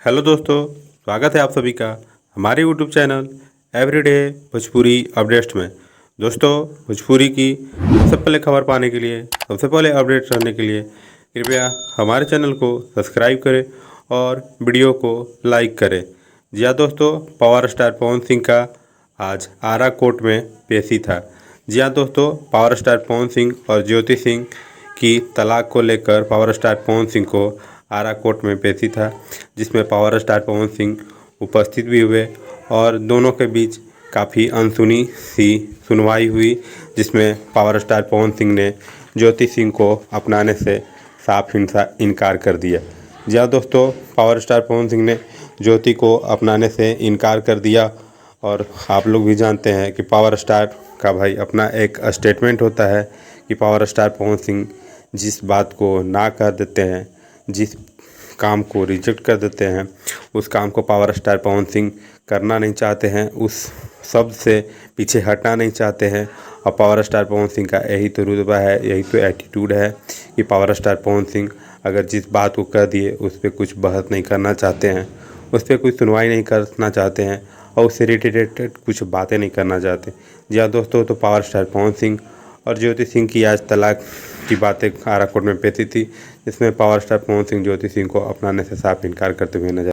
Hello दोस्तों, स्वागत है आप सभी का हमारे YouTube channel everyday Bhojpuri updates में। दोस्तों, भोजपुरी की सबसे पहले खबर पाने के लिए, सबसे पहले अपडेट रहने के लिए कृपया हमारे चैनल को सब्सक्राइब करें और वीडियो को लाइक करें। जी हाँ दोस्तों, पावर स्टार पवन सिंह का आज आरा कोर्ट में पेशी था। जी हाँ दोस्तों, पावर स्टार पवन सिंह और ज्योति सिंह की तलाक को लेकर पावर स्टार पवन सिंह को आरा कोर्ट में पेशी था, जिसमें पावर स्टार पवन सिंह उपस्थित भी हुए और दोनों के बीच काफ़ी अनसुनी सी सुनवाई हुई, जिसमें पावर स्टार पवन सिंह ने ज्योति सिंह को अपनाने से साफ इनकार कर दिया। जी हाँ दोस्तों, पावर स्टार पवन सिंह ने ज्योति को अपनाने से इनकार कर दिया और आप लोग भी जानते हैं कि पावर स्टार का भाई अपना एक स्टेटमेंट होता है कि पावर स्टार पवन सिंह जिस बात को ना कर देते हैं, जिस काम को रिजेक्ट कर देते हैं, उस काम को पावर स्टार पवन सिंह करना नहीं चाहते हैं, उस शब्द से पीछे हटना नहीं चाहते हैं। और पावर स्टार पवन सिंह का यही तो रुतबा है, यही तो एटीट्यूड है कि पावर स्टार पवन सिंह अगर जिस बात को कह दिए उस पर कुछ बहस नहीं करना चाहते हैं, उस पर कुछ सुनवाई नहीं करना चाहते हैं और उससे रिलेटेड कुछ बातें नहीं करना चाहते। जी हाँ दोस्तों, तो पावर स्टार पवन सिंह और ज्योति सिंह की आज तलाक की बातें आरा कोर्ट में पेशी थी, जिसमें पावर स्टार पवन सिंह ज्योति सिंह को अपनाने से साफ इनकार करते हुए नजर